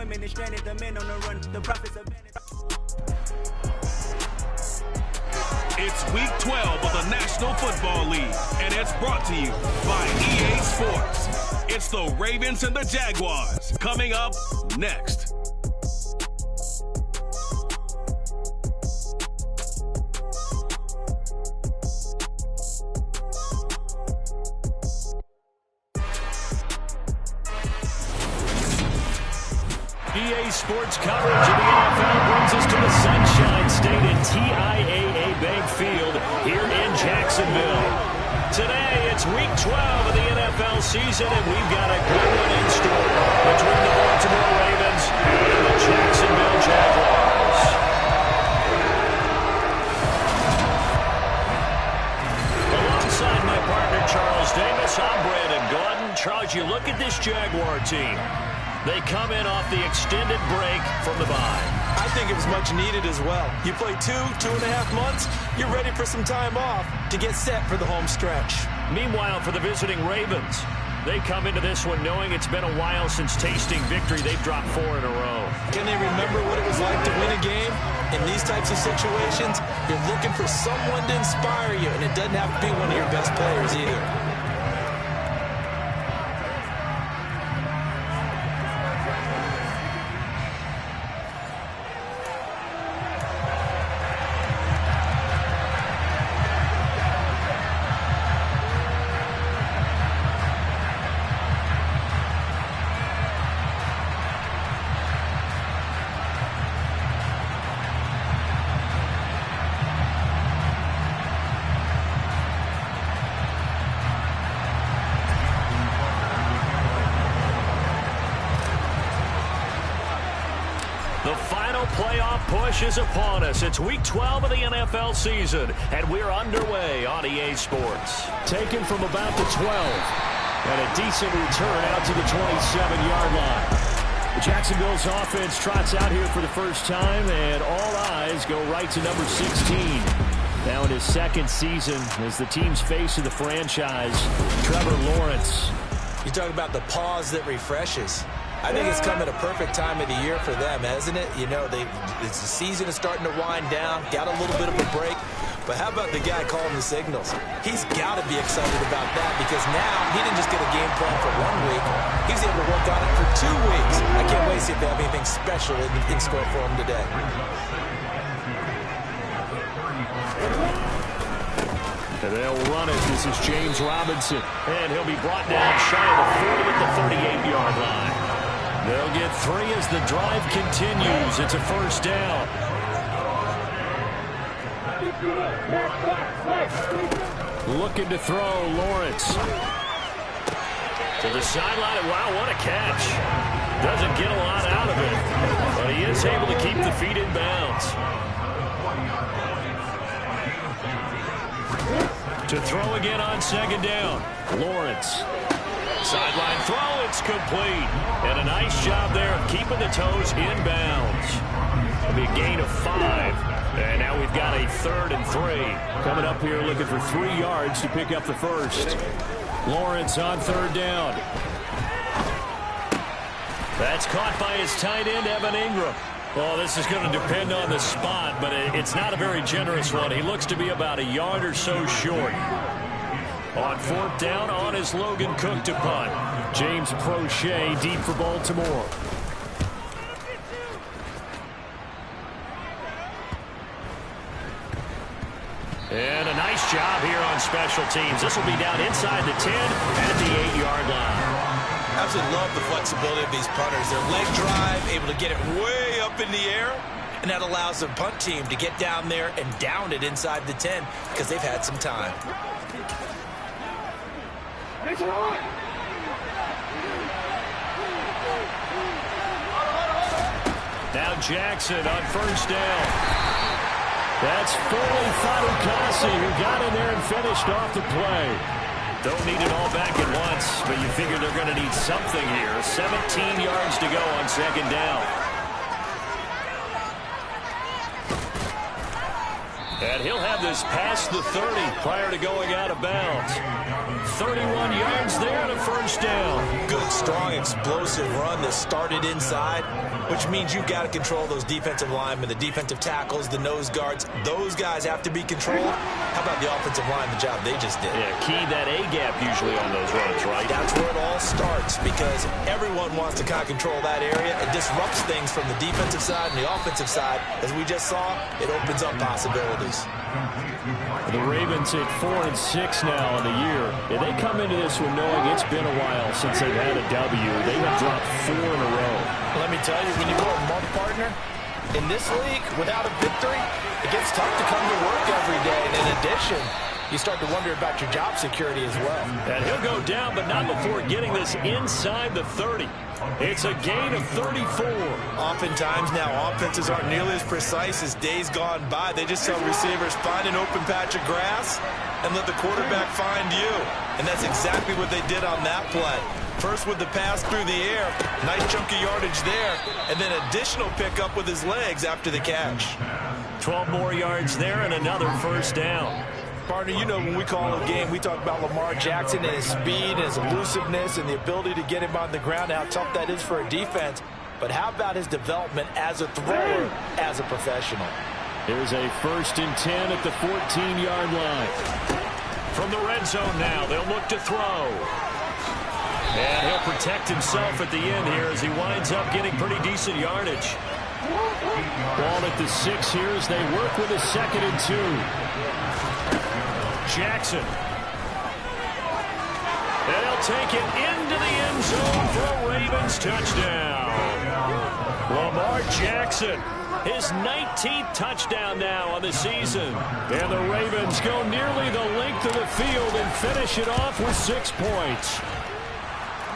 women is stranded, the men on the run, the profits are vanished. It's week 12 of the National Football League, and it's brought to you by EA Sports. It's the Ravens and the Jaguars coming up next. EA Sports coverage of the NFL brings us to the Sunshine State at TIAA Bank Field here in Jacksonville. Today, it's week 12 of the NFL season, and we've got a good one in store between the Baltimore Ravens and the Jacksonville Jaguars. Alongside my partner, Charles Davis, I'm Brandon Gordon. Charles, you look at this Jaguar team. They come in off the extended break from the bye. I think it was much needed as well. You play 2.5 months, you're ready for some time off to get set for the home stretch. Meanwhile, for the visiting Ravens, they come into this one knowing it's been a while since tasting victory. They've dropped 4 in a row. Can they remember what it was like to win a game? In these types of situations, you're looking for someone to inspire you, and it doesn't have to be one of your best players either. The final playoff push is upon us. It's week 12 of the NFL season, and we're underway on EA Sports. Taken from about the 12, and a decent return out to the 27-yard line. Jacksonville's offense trots out here for the first time, and all eyes go right to number 16. Now in his second season as the team's face of the franchise, Trevor Lawrence. You talk about the pause that refreshes. I think it's come at a perfect time of the year for them, hasn't it? You know, the season is starting to wind down, got a little bit of a break. But how about the guy calling the signals? He's got to be excited about that because now he didn't just get a game plan for 1 week. He's able to work on it for 2 weeks. I can't wait to see if they have anything special in store for him today. And they'll run it. This is James Robinson. And he'll be brought down shy of the 40 at the 38-yard line. They'll get 3 as the drive continues. It's a first down. Looking to throw, Lawrence. To the sideline. Wow, what a catch. Doesn't get a lot out of it, but he is able to keep the feet in bounds. To throw again on second down. Lawrence. Sideline throw, it's complete. And a nice job there of keeping the toes in bounds. It'll be a gain of 5. And now we've got a 3rd and 3. Coming up here looking for 3 yards to pick up the first. Lawrence on 3rd down. That's caught by his tight end, Evan Ingram. Well, this is going to depend on the spot, but it's not a very generous one. He looks to be about a yard or so short. On 4th down, on is Logan Cook to punt. James Prochet deep for Baltimore. And a nice job here on special teams. This will be down inside the 10 at the 8-yard line. Absolutely love the flexibility of these punters. Their leg drive, able to get it way up in the air, and that allows the punt team to get down there and down it inside the 10 because they've had some time. Now Jackson on 1st down. That's Foley Fatukasi who got in there and finished off the play. Don't need it all back at once, but you figure they're going to need something here. 17 yards to go on 2nd down. And he'll have this past the 30 prior to going out of bounds. 31 yards there and a first down. Good, strong, explosive run that started inside, which means you've got to control those defensive linemen, the defensive tackles, the nose guards. Those guys have to be controlled. How about the offensive line, the job they just did? Yeah, key that A-gap usually on those runs, right? That's where it all starts, because everyone wants to kind of control that area. It disrupts things from the defensive side and the offensive side. As we just saw, it opens up possibilities. The Ravens at 4-6 now on the year. And they come into this one knowing it's been a while since they've had a W. They have dropped 4 in a row. Let me tell you, when you go a month, partner, in this league, without a victory, it gets tough to come to work every day. And in addition, you start to wonder about your job security as well. And he'll go down, but not before getting this inside the 30. It's a gain of 34. Oftentimes now, offenses aren't nearly as precise as days gone by. They just tell receivers, find an open patch of grass and let the quarterback find you. And that's exactly what they did on that play. First with the pass through the air, nice chunk of yardage there, and then additional pickup with his legs after the catch. 12 more yards there and another first down. Partner, you know when we call a game, we talk about Lamar Jackson and his speed and his elusiveness and the ability to get him on the ground, how tough that is for a defense. But how about his development as a thrower, as a professional? Here's a 1st and 10 at the 14-yard line. From the red zone now, they'll look to throw. And he'll protect himself at the end here as he winds up getting pretty decent yardage. Ball at the 6 here as they work with a 2nd and 2. Jackson. They'll take it into the end zone for a Ravens touchdown. Lamar Jackson, his 19th touchdown now on the season. And the Ravens go nearly the length of the field and finish it off with 6 points.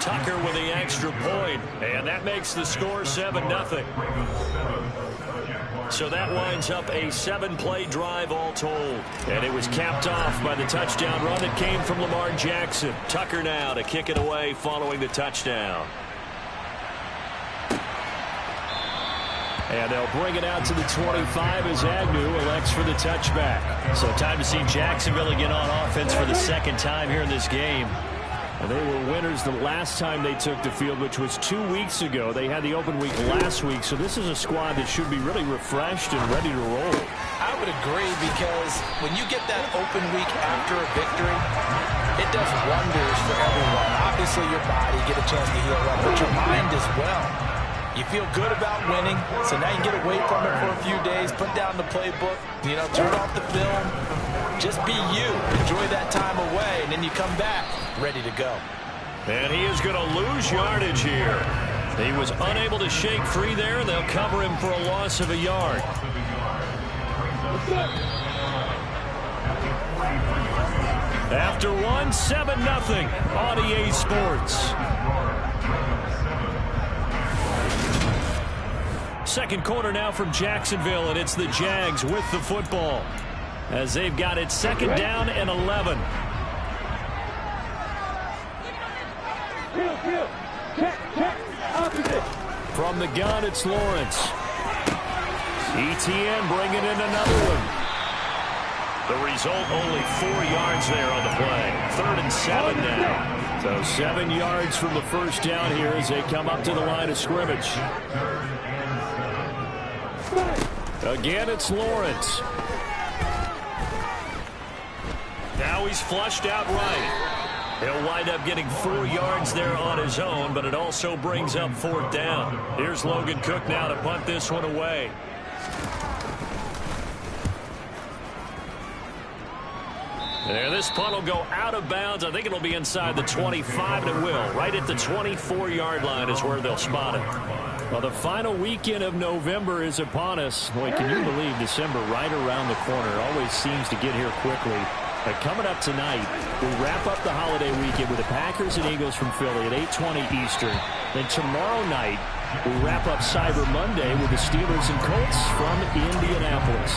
Tucker with the extra point, and that makes the score 7-0. So that winds up a 7-play drive all told. And it was capped off by the touchdown run that came from Lamar Jackson. Tucker now to kick it away following the touchdown. And they'll bring it out to the 25 as Agnew elects for the touchback. So time to see Jacksonville again on offense for the 2nd time here in this game. And they were winners the last time they took the field, which was 2 weeks ago. They had the open week last week, so this is a squad that should be really refreshed and ready to roll. I would agree, because when you get that open week after a victory, it does wonders for everyone. Obviously, your body, get a chance to heal up, but your mind as well. You feel good about winning, so now you get away from it for a few days, put down the playbook, turn off the film. Just be you. Enjoy that time away, and then you come back ready to go. And he is going to lose yardage here. He was unable to shake free there. They'll cover him for a loss of a yard. After 7-0 on EA Sports. Second quarter now from Jacksonville, and it's the Jags with the football as they've got it 2nd down and 11. From the gun, it's Lawrence. ETN bringing in another one. The result, only 4 yards there on the play. 3rd and 7 now. So 7 yards from the first down here as they come up to the line of scrimmage. Again, it's Lawrence. Now he's flushed out right. He'll wind up getting 4 yards there on his own, but it also brings up 4th down. Here's Logan Cook now to punt this one away. And this punt will go out of bounds. I think it'll be inside the 25, and it will. Right at the 24-yard line is where they'll spot it. Well, the final weekend of November is upon us. Boy, can you believe December right around the corner? It always seems to get here quickly. But coming up tonight, we wrap up the holiday weekend with the Packers and Eagles from Philly at 8:20 Eastern. Then tomorrow night, we wrap up Cyber Monday with the Steelers and Colts from Indianapolis.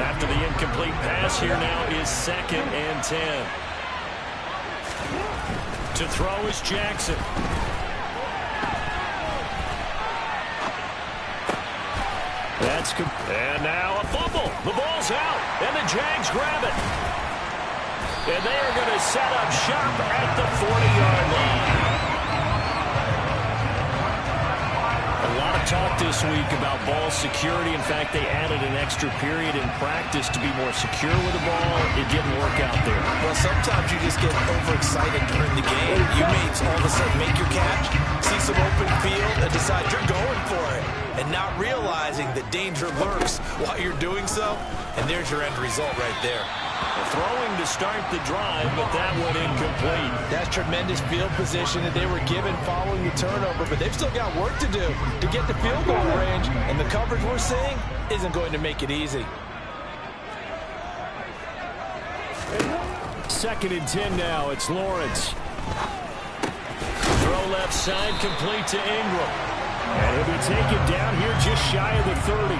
After the incomplete pass, here now is 2nd and 10. To throw is Jackson. And now a fumble. The ball's out, and the Jags grab it. And they are going to set up shop at the 40-yard line. A lot of talk this week about ball security. In fact, they added an extra period in practice to be more secure with the ball. It didn't work out there. Well, sometimes you just get overexcited during the game. You may all of a sudden make your catch, see some open field, and decide you're going for it, and not realizing that danger lurks while you're doing so. And there's your end result right there. Throwing to start the drive, but that one incomplete. That's tremendous field position that they were given following the turnover, but they've still got work to do to get the field goal range, and the coverage we're seeing isn't going to make it easy. 2nd and 10 now. It's Lawrence. Throw left side, complete to Ingram. And he'll be taken down here just shy of the 30.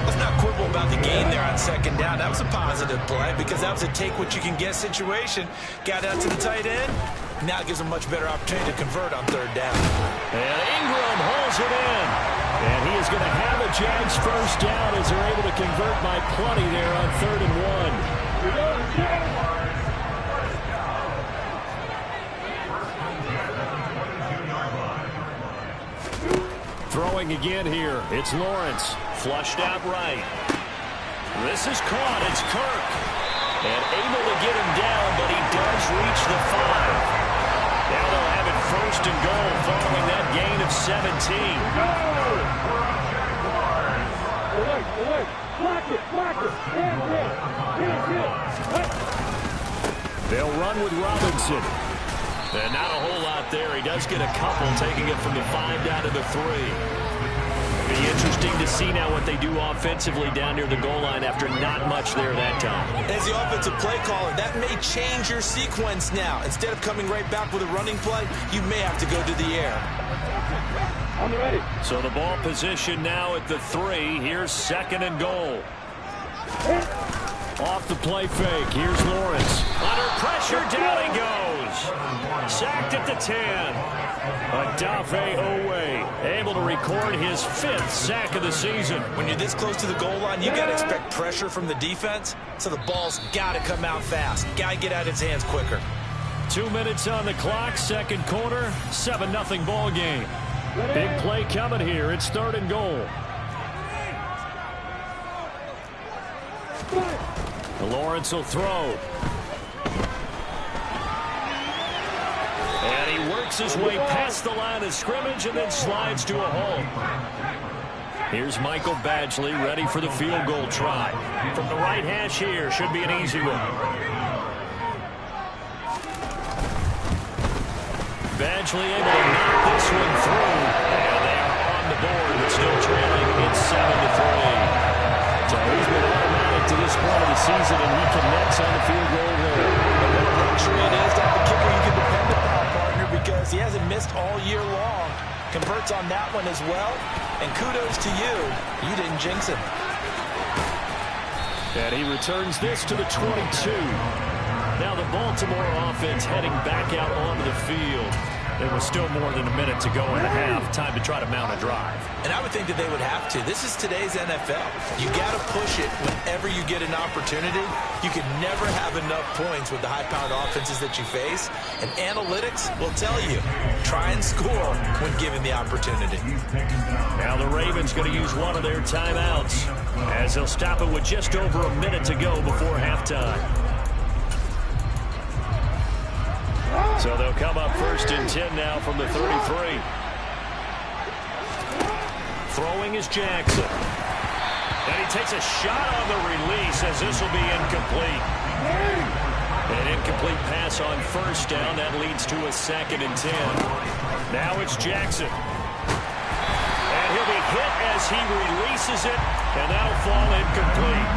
Let's not quibble about the gain there on 2nd down. That was a positive play because that was a take-what-you-can-get situation. Got out to the tight end. Now it gives them a much better opportunity to convert on 3rd down. And Ingram holds it in. And he is going to have a Jags first down as they're able to convert by plenty there on 3rd and 1. Throwing again here. It's Lawrence. Flushed out right. This is caught. It's Kirk. And able to get him down, but he does reach the 5. Now they'll have it 1st and goal following that gain of 17. They'll run with Robinson. And not a whole lot there. He does get a couple, taking it from the 5 down to the 3. Be interesting to see now what they do offensively down near the goal line after not much there that time. As the offensive play caller, that may change your sequence now. Instead of coming right back with a running play, you may have to go to the air. On the ready. So the ball position now at the 3. Here's 2nd and goal. Off the play fake. Here's Lawrence. Under pressure, down he goes. Sacked at the 10. Duval able to record his 5th sack of the season. When you're this close to the goal line, you got to expect pressure from the defense, so the ball's got to come out fast. Got to get out of his hands quicker. 2 minutes on the clock, 2nd quarter, 7-0 ball game. Big play coming here. It's 3rd and goal. Lawrence will throw. And he works his way past the line of scrimmage and then slides to a hole. Here's Michael Badgley ready for the field goal try. From the right hash here, should be an easy one. Badgley able to knock this one through. And they are on the board, but still trailing. It's 7-3. So he's been automatic to this point of the season, and he connects on the field goal there. And what a luxury it is to have the kicker you can depend upon, partner, because he hasn't missed all year long. Converts on that one as well. And kudos to you. You didn't jinx him. And he returns this to the 22. Now the Baltimore offense heading back out onto the field. There was still more than a minute to go in the half. Time to try to mount a drive. And I would think that they would have to. This is today's NFL. You got to push it whenever you get an opportunity. You can never have enough points with the high-powered offenses that you face. And analytics will tell you, try and score when given the opportunity. Now the Ravens going to use one of their timeouts as they'll stop it with just over a minute to go before halftime. So they'll come up 1st and 10 now from the 33. Throwing is Jackson. And he takes a shot on the release as this will be incomplete. An incomplete pass on 1st down. That leads to a 2nd and 10. Now it's Jackson. And he'll be hit as he releases it. And that'll fall incomplete.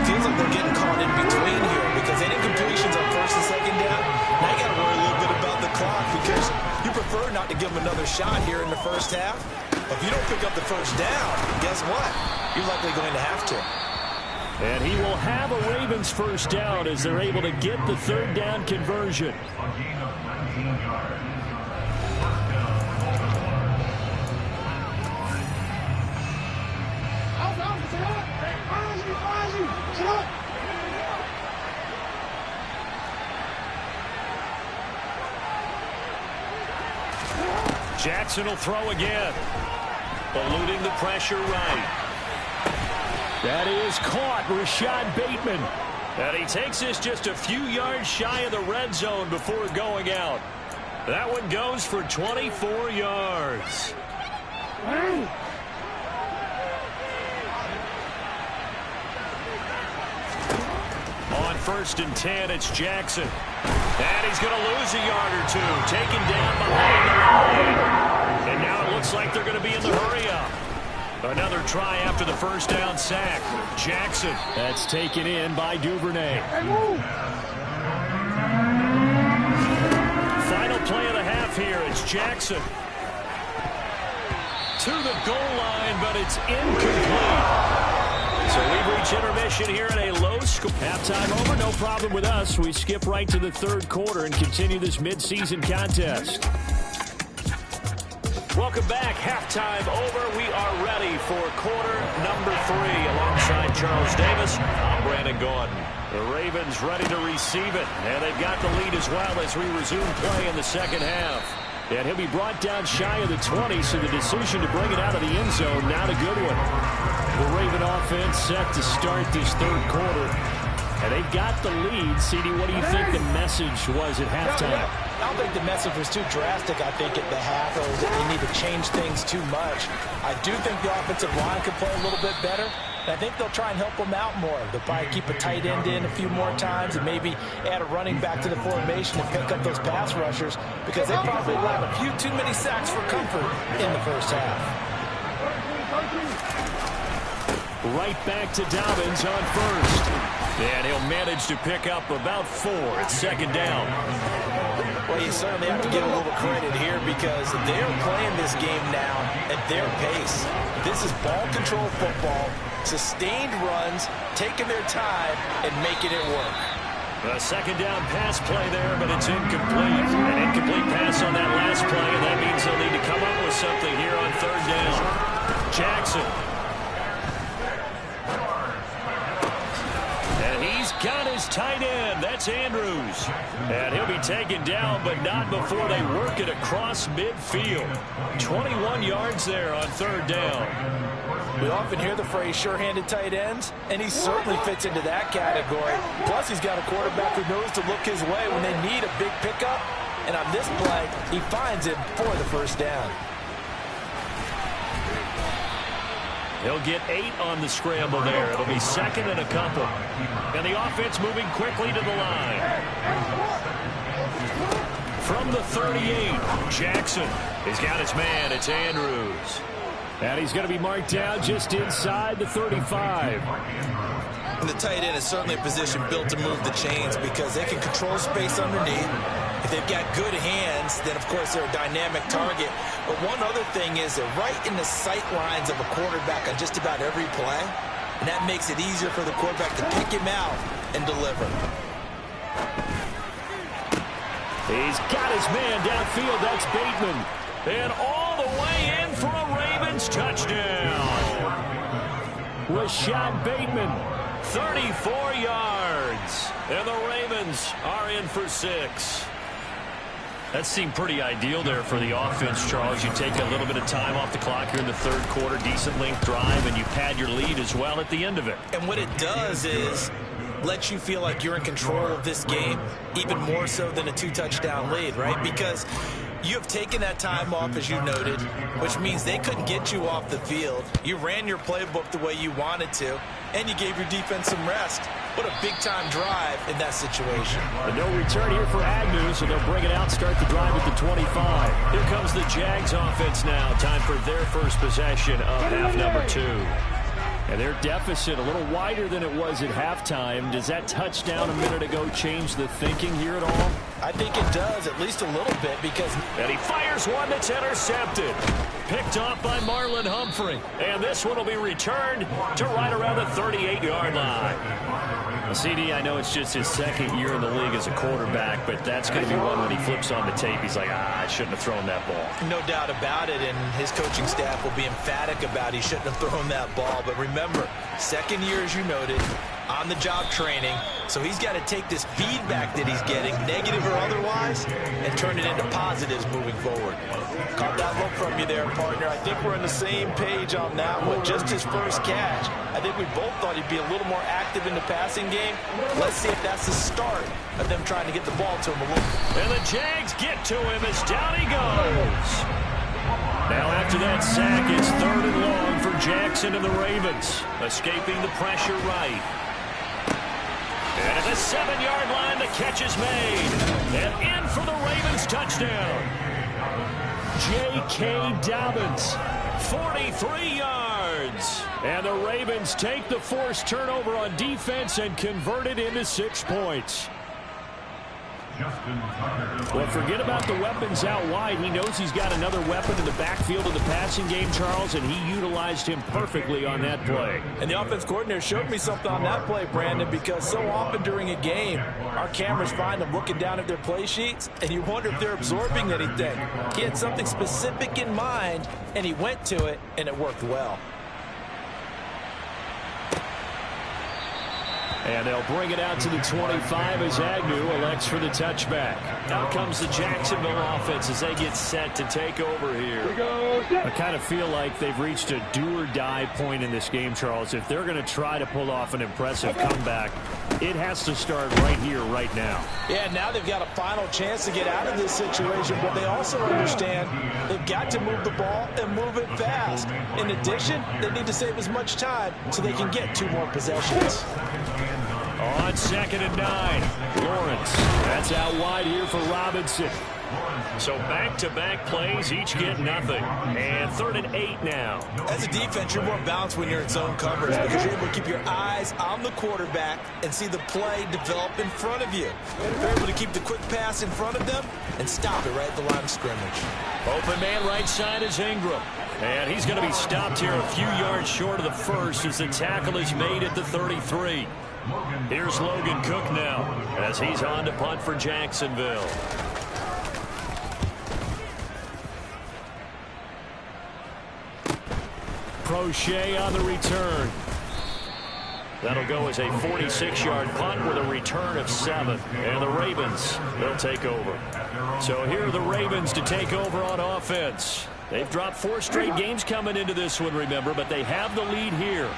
Feels like they're getting caught in between here because any incompletions on 1st and 2nd down. Now you got to worry a little bit about the clock because you prefer not to give them another shot here in the 1st half. But if you don't pick up the 1st down, guess what? You're likely going to have to. And he will have a Ravens 1st down as they're able to get the 3rd down conversion. Jackson will throw again. Eluding the pressure right. That is caught. Rashad Bateman. And he takes this just a few yards shy of the red zone before going out. That one goes for 24 yards. On 1st and 10, it's Jackson. And he's going to lose a yard or two. Taken down behind the line. And now it looks like they're going to be in the hurry-up. Another try after the first down sack. Jackson. That's taken in by Duvernay. Final play of the half here. It's Jackson. To the goal line, but it's incomplete. So we've reached intermission here at a low score. Halftime over, no problem with us. We skip right to the 3rd quarter and continue this midseason contest. Welcome back. Halftime over. We are ready for quarter number 3. Alongside Charles Davis, I'm Brandon Gordon. The Ravens ready to receive it. And they've got the lead as well as we resume play in the second half. And he'll be brought down shy of the 20, so the decision to bring it out of the end zone, not a good one. The Raven offense set to start this 3rd quarter. And they've got the lead. CD, what do you think the message was at halftime? I don't think the message was too drastic, I think, at the half, or that they need to change things too much. I do think the offensive line could play a little bit better. And I think they'll try and help them out more. They'll probably keep a tight end in a few more times and maybe add a running back to the formation and pick up those pass rushers, because they probably allowed a few too many sacks for comfort in the first half. Right back to Dobbins on 1st. And he'll manage to pick up about 4. It's 2nd down. Well, you certainly have to give a little credit here, because they're playing this game now at their pace. This is ball control football, sustained runs, taking their time, and making it work. A 2nd down pass play there, but it's incomplete. An incomplete pass on that last play, and that means they'll need to come up with something here on 3rd down. Jackson. And he's got his tight end. That's Andrews. And he'll be taken down, but not before they work it across midfield. 21 yards there on 3rd down. We often hear the phrase sure-handed tight ends, and he certainly fits into that category. Plus, he's got a quarterback who knows to look his way when they need a big pickup. And on this play, he finds him for the 1st down. He'll get 8 on the scramble there. It'll be 2nd and a couple. And the offense moving quickly to the line. From the 38, Jackson. He's got his man. It's Andrews. And he's going to be marked down just inside the 35. And the tight end is certainly a position built to move the chains, because they can control space underneath. If they've got good hands, then, of course, they're a dynamic target. But one other thing is they're right in the sight lines of a quarterback on just about every play. And that makes it easier for the quarterback to pick him out and deliver. He's got his man downfield. That's Bateman. And all the way in for a Ravens touchdown. Rashad Bateman, 34 yards. And the Ravens are in for 6. That seemed pretty ideal there for the offense, Charles. You take a little bit of time off the clock here in the 3rd quarter, decent length drive, and you pad your lead as well at the end of it. And what it does is let you feel like you're in control of this game, even more so than a 2-touchdown lead, right? Because you have taken that time off, as you noted, which means they couldn't get you off the field. You ran your playbook the way you wanted to, and you gave your defense some rest. What a big-time drive in that situation. But no return here for Agnew, so they'll bring it out, start the drive at the 25. Here comes the Jags offense now. Time for their first possession of half number 2. And their deficit a little wider than it was at halftime. Does that touchdown a minute ago change the thinking here at all? I think it does, at least a little bit, because... And he fires one that's intercepted. Picked off by Marlon Humphrey. And this one will be returned to right around the 38-yard line. Well, CD, I know it's just his 2nd year in the league as a quarterback, but that's going to be one when he flips on the tape. He's like, I shouldn't have thrown that ball. No doubt about it, and his coaching staff will be emphatic about he shouldn't have thrown that ball. But remember, 2nd year, as you noted, on-the-job training. So he's got to take this feedback that he's getting, negative or otherwise, and turn it into positives moving forward. Caught that look from you there, partner. I think we're on the same page on that one. Just his first catch. I think we both thought he'd be a little more active in the passing game. Let's see if that's the start of them trying to get the ball to him a little. And the Jags get to him as down he goes. Now after that sack, it's 3rd and long for Jackson and the Ravens. Escaping the pressure right. And at the 7-yard line, the catch is made. And in for the Ravens touchdown. J.K. Dobbins, 43 yards. And the Ravens take the forced turnover on defense and convert it into 6 points. Well, forget about the weapons out wide. He knows he's got another weapon in the backfield of the passing game, Charles, and he utilized him perfectly on that play. And the offense coordinator showed me something on that play, Brandon, because so often during a game, our cameras find them looking down at their play sheets, and you wonder if they're absorbing anything. He had something specific in mind, and he went to it, and it worked well. And they'll bring it out to the 25 as Agnew elects for the touchback. Out comes the Jacksonville offense as they get set to take over here. I kind of feel like they've reached a do-or-die point in this game, Charles. If they're going to try to pull off an impressive comeback, it has to start right here, right now. Yeah, now they've got a final chance to get out of this situation, but they also understand they've got to move the ball and move it fast. In addition, they need to save as much time so they can get 2 more possessions. On 2nd and 9, Lawrence. That's out wide here for Robinson. So back-to-back plays, each get nothing. And 3rd and 8 now. As a defense, you're more balanced when you're in zone coverage because you're able to keep your eyes on the quarterback and see the play develop in front of you. You're able to keep the quick pass in front of them and stop it right at the line of scrimmage. Open man right side is Ingram. And he's going to be stopped here a few yards short of the first as the tackle is made at the 33. Here's Logan Cook now as he's on to punt for Jacksonville. Crochet on the return. That'll go as a 46-yard punt with a return of 7. And the Ravens, they'll take over. So here are the Ravens to take over on offense. They've dropped 4 straight games coming into this one, remember, but they have the lead here.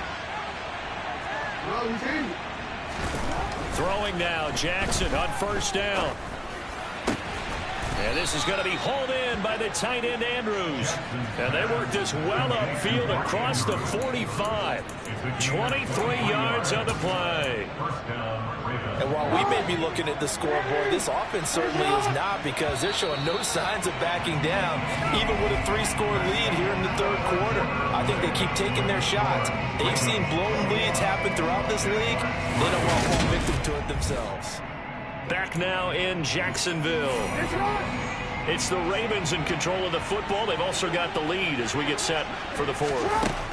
Throwing now, Jackson on 1st down. And this is going to be hauled in by the tight end, Andrews. And they work this well upfield across the 45. 23 yards on the play. And while we may be looking at the scoreboard, this offense certainly is not because they're showing no signs of backing down, even with a 3-score lead here in the 3rd quarter. I think they keep taking their shots. They've seen blown leads happen throughout this league. They don't want to fall victim to it themselves. Back now in Jacksonville. It's the Ravens in control of the football. They've also got the lead as we get set for the 4th.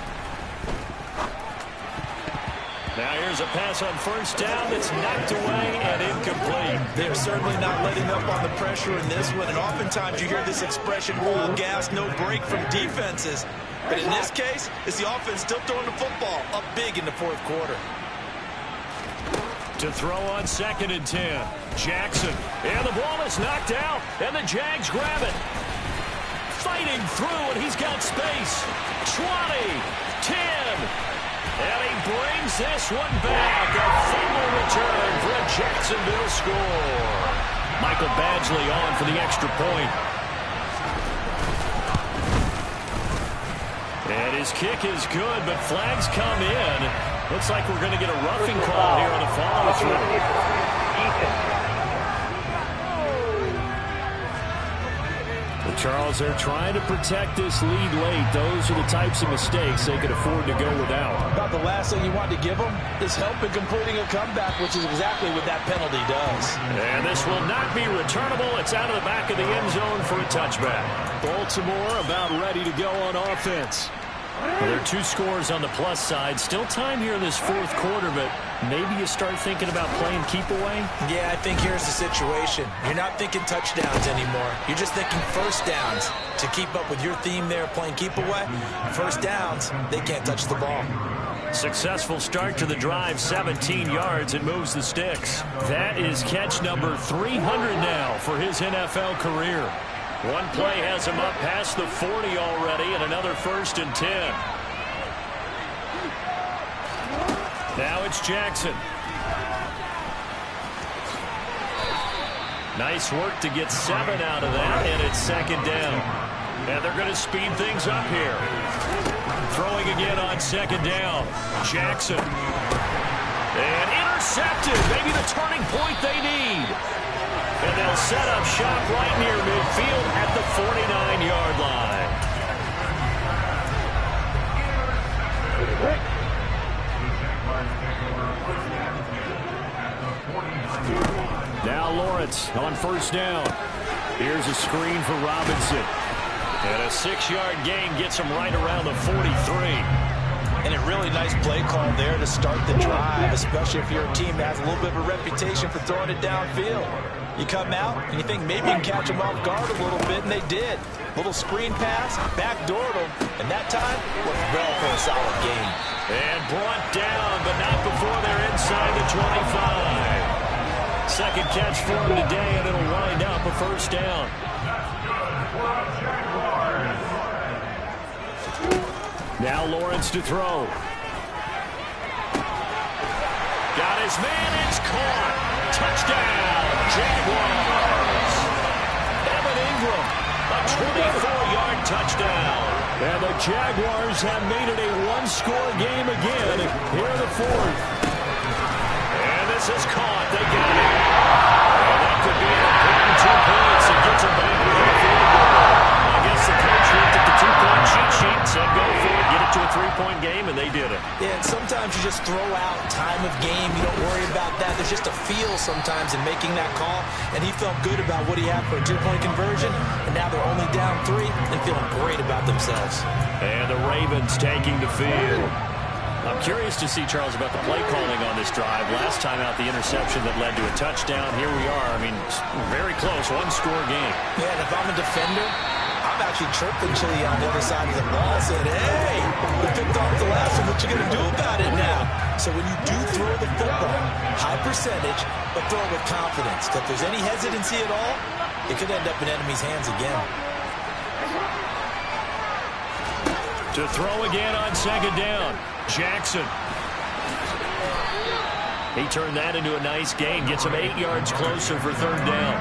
Now here's a pass on 1st down that's knocked away and incomplete. They're certainly not letting up on the pressure in this one, and oftentimes you hear this expression, all gas, no break from defenses. But in this case, it's the offense still throwing the football up big in the 4th quarter. To throw on 2nd and 10. Jackson. And the ball is knocked out. And the Jags grab it. Fighting through, and he's got space. 20. 10. And he brings this one back. A fumble return for a Jacksonville score. Michael Badgley on for the extra point. And his kick is good, but flags come in. Looks like we're going to get a roughing call here on the follow-through. Well, Charles, they're trying to protect this lead late. Those are the types of mistakes they could afford to go without. About the last thing you want to give them is help in completing a comeback, which is exactly what that penalty does. And this will not be returnable. It's out of the back of the end zone for a touchback. Baltimore about ready to go on offense. Well, there are 2 scores on the plus side. Still time here in this 4th quarter, but maybe you start thinking about playing keep away? Yeah, I think here's the situation. You're not thinking touchdowns anymore. You're just thinking 1st downs. To keep up with your theme there, playing keep away, 1st downs, they can't touch the ball. Successful start to the drive, 17 yards, and moves the sticks. That is catch number 300 now for his NFL career. One play has him up past the 40 already, and another 1st and 10. Now it's Jackson. Nice work to get 7 out of that, and it's 2nd down. And they're going to speed things up here. Throwing again on 2nd down. Jackson. And intercepted. Maybe the turning point they need. And they'll set up shop right near midfield at the 49-yard line. Now Lawrence on 1st down. Here's a screen for Robinson. And a 6-yard gain gets him right around the 43. And a really nice play call there to start the drive, especially if you're a team that has a little bit of a reputation for throwing it downfield. You come out and you think maybe you can catch them off guard a little bit, and they did. Little screen pass, backdoored them, and that time worked well for a solid gain. And brought down, but not before they're inside the 25. Second catch for him today, and it'll wind up a 1st down. Now Lawrence to throw. Got his man, it's caught. Touchdown, Jaguars. Evan Ingram, a 24-yard touchdown. And the Jaguars have made it a one-score game again. Here in the 4th. And this is caught. They got it. And that could be an important 2 points. It gets them back with a field goal. I guess the coach looked at the 2-point cheat sheet and said, go for it, get it to a 3-point game, and they did it. Yeah, and sometimes you just throw out time of game. You don't worry about that. There's just a feel sometimes in making that call, and he felt good about what he had for a 2-point conversion, and now they're only down 3 and feeling great about themselves. And the Ravens taking the field. I'm curious to see, Charles, about the play calling on this drive. Last time out, the interception that led to a touchdown. Here we are. I mean, very close, one-score game. Yeah, and if I'm a defender, I'm actually chirping Chili on the other side of the ball, saying, hey, we picked off the last one. What you going to do about it now? So when you do throw the football, high percentage, but throw it with confidence. If there's any hesitancy at all, it could end up in enemy's hands again. To throw again on 2nd down. Jackson. He turned that into a nice gain. Gets him 8 yards closer for 3rd down.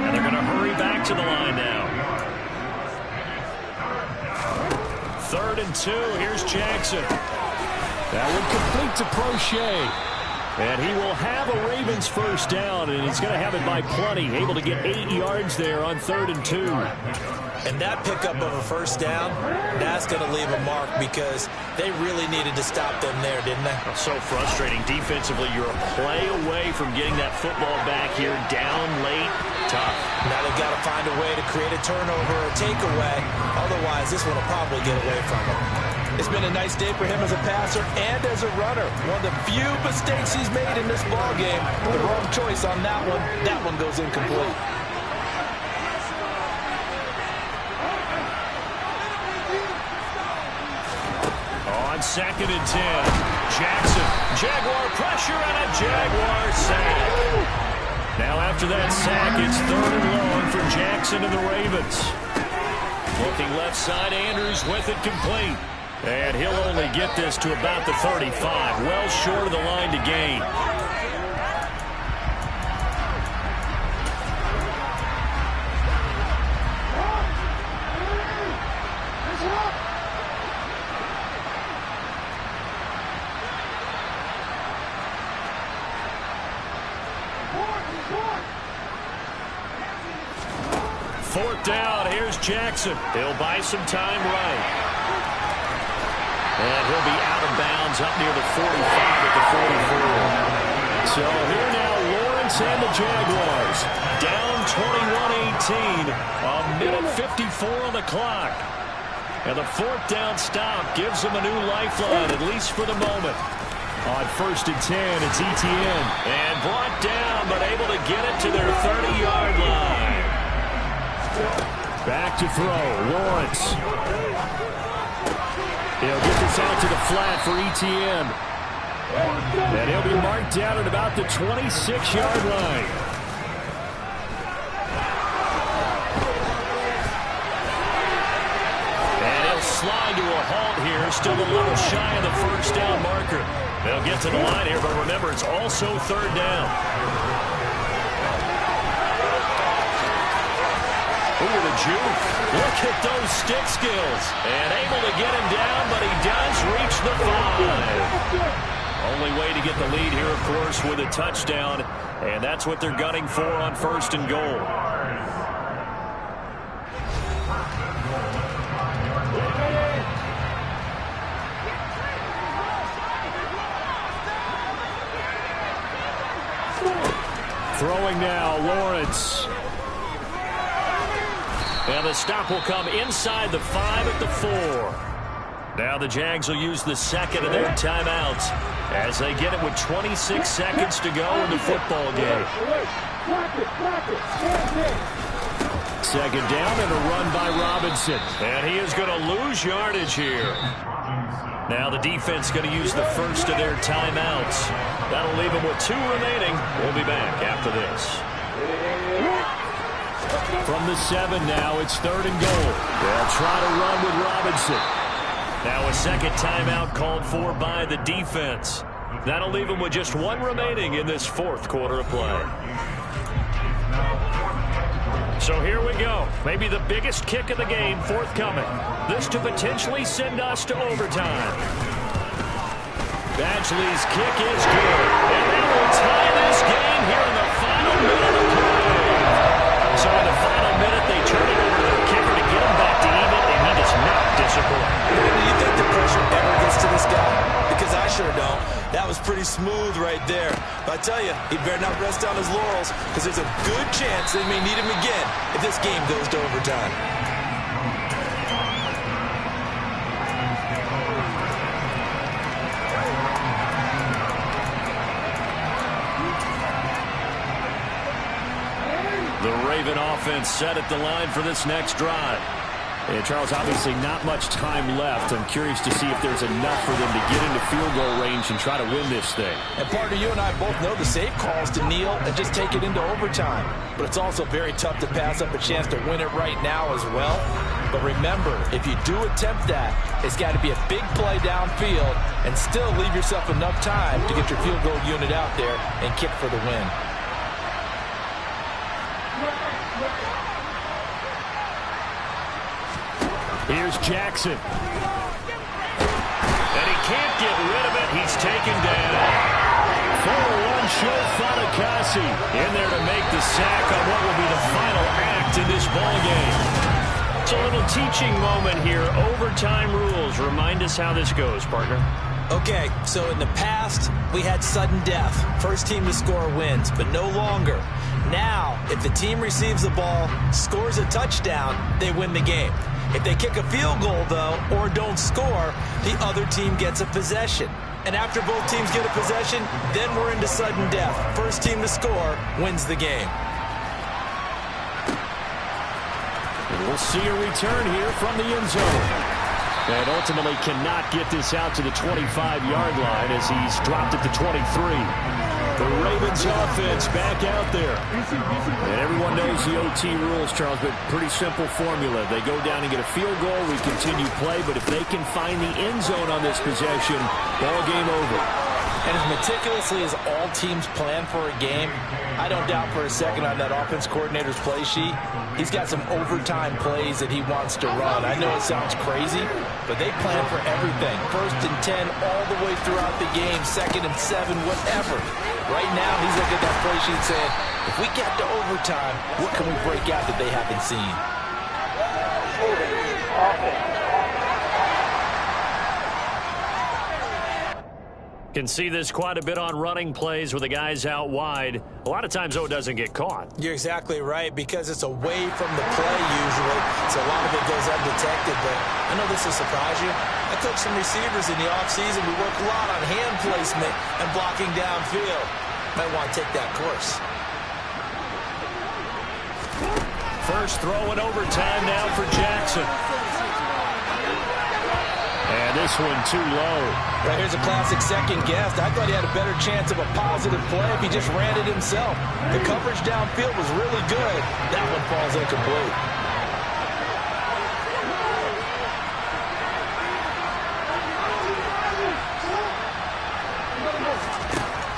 And they're going to hurry back to the line now. 3rd and 2. Here's Jackson. That one complete to Prochet. And he will have a Ravens 1st down, and he's going to have it by plenty. Able to get 8 yards there on 3rd and 2. And that pickup of a 1st down, that's going to leave a mark because they really needed to stop them there, didn't they? So frustrating. Defensively, you're a play away from getting that football back here. Down late, tough. Now they've got to find a way to create a turnover or takeaway. Otherwise, this one will probably get away from them. It's been a nice day for him as a passer and as a runner. One of the few mistakes he's made in this ballgame. The wrong choice on that one. That one goes incomplete. On 2nd and 10, Jackson, Jaguar pressure and a Jaguar sack. Now after that sack, it's 3rd and long for Jackson and the Ravens. Looking left side, Andrews with it complete. And he'll only get this to about the 35, well short of the line to gain. Fourth down, here's Jackson. He'll buy some time right. And he'll be out of bounds up near the 45 at the 44. So here now, Lawrence and the Jaguars. Down 21-18, a minute 54 on the clock. And the 4th down stop gives them a new lifeline, at least for the moment. On 1st and 10, it's ETN. And brought down, but able to get it to their 30-yard line. Back to throw, Lawrence. He'll get the this out to the flat for ETN. And he'll be marked down at about the 26-yard line. And he'll slide to a halt here, still a little shy of the first down marker. They'll get to the line here, but remember, it's also third down. Ooh, the juke. Look at those stick skills. And able to get him down, but he does reach the 5. Only way to get the lead here, of course, with a touchdown. And that's what they're gunning for on first and goal. Throwing now, Lawrence. And the stop will come inside the 5 at the 4. Now the Jags will use the second of their timeouts as they get it with 26 seconds to go in the football game. Second down and a run by Robinson. And he is going to lose yardage here. Now the defense going to use the first of their timeouts. That'll leave them with 2 remaining. We'll be back after this. From the 7 now, it's third and goal. They'll try to run with Robinson. Now a second timeout called for by the defense. That'll leave them with just 1 remaining in this fourth quarter of play. So here we go. Maybe the biggest kick of the game forthcoming. This to potentially send us to overtime. Badgley's kick is good. And they will tie this game here in the final minute of play. So in the final minute, they turn it over to their kicker to get him back to even, and he does not disappoint. Do you think the pressure ever gets to this guy? Because I sure don't. That was pretty smooth right there. But I tell you, he better not rest on his laurels, because there's a good chance they may need him again if this game goes to overtime. The Raven offense set at the line for this next drive. And Charles, obviously not much time left. I'm curious to see if there's enough for them to get into field goal range and try to win this thing. And partner, you and I both know the safe calls to kneel and just take it into overtime. But it's also very tough to pass up a chance to win it right now as well. But remember, if you do attempt that, it's got to be a big play downfield and still leave yourself enough time to get your field goal unit out there and kick for the win. Here's Jackson. And he can't get rid of it. He's taken down. 4-1 show Fatukasi in there to make the sack on what will be the final act in this ball game. It's a little teaching moment here. Overtime rules. Remind us how this goes, partner. Okay, so in the past, we had sudden death. First team to score wins, but no longer. Now, if the team receives the ball, scores a touchdown, they win the game. If they kick a field goal, though, or don't score, the other team gets a possession. And after both teams get a possession, then we're into sudden death. First team to score wins the game. We'll see a return here from the end zone. And ultimately cannot get this out to the 25-yard line as he's dropped at the 23. The Ravens offense back out there. And everyone knows the OT rules, Charles, but pretty simple formula. They go down and get a field goal, we continue play, but if they can find the end zone on this possession, ball game over. And as meticulously as all teams plan for a game, I don't doubt for a second on that offense coordinator's play sheet, he's got some overtime plays that he wants to run. I know it sounds crazy, but they plan for everything. 1st and 10 all the way throughout the game, 2nd and 7, whatever. Right now, he's looking at that play sheet saying, if we get to overtime, what can we break out that they haven't seen? Can see this quite a bit on running plays with the guys out wide. A lot of times, though, it doesn't get caught. You're exactly right, because it's away from the play usually, so a lot of it goes undetected. But I know this will surprise you. I coach some receivers in the offseason. We work a lot on hand placement and blocking downfield. Might want to take that course. First throw in overtime now for Jackson. And And this one too low. Right, here's a classic second guess. I thought he had a better chance of a positive play if he just ran it himself. The coverage downfield was really good. That one falls incomplete.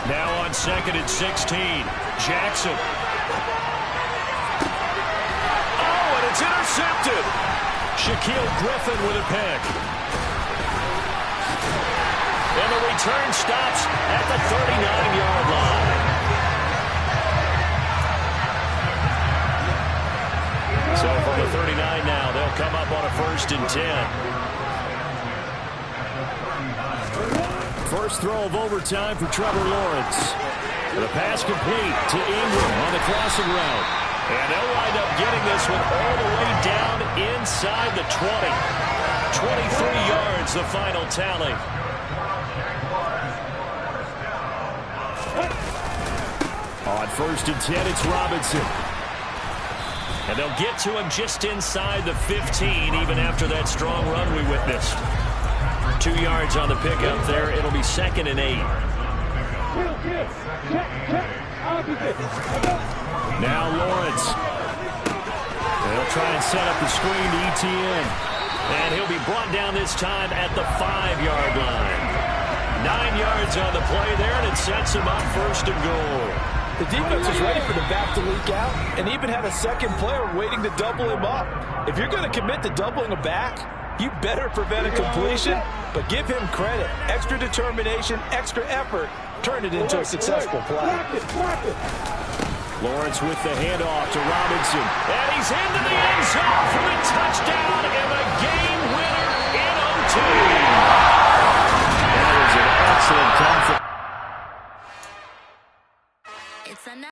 Now on 2nd and 16, Jackson. Oh, and it's intercepted. Shaquille Griffin with a pick. And the return stops at the 39-yard line. So from the 39 now, they'll come up on a 1st and 10. First throw of overtime for Trevor Lawrence. The pass complete to Ingram on the crossing route. And they'll wind up getting this one all the way down inside the 20. 23 yards, the final tally. On 1st and 10, it's Robinson. And they'll get to him just inside the 15, even after that strong run we witnessed. 2 yards on the pickup there. It'll be 2nd and 8. Now Lawrence. They'll try and set up the screen to ETN. And he'll be brought down this time at the 5-yard line. 9 yards on the play there, and it sets him up 1st and goal. The defense was ready for the back to leak out and even had a second player waiting to double him up. If you're going to commit to doubling a back, you better prevent a completion, but give him credit. Extra determination, extra effort, turn it into a successful play. Lawrence with the handoff to Robinson. And he's into the end zone for the touchdown and the game winner in OT. That was an excellent come from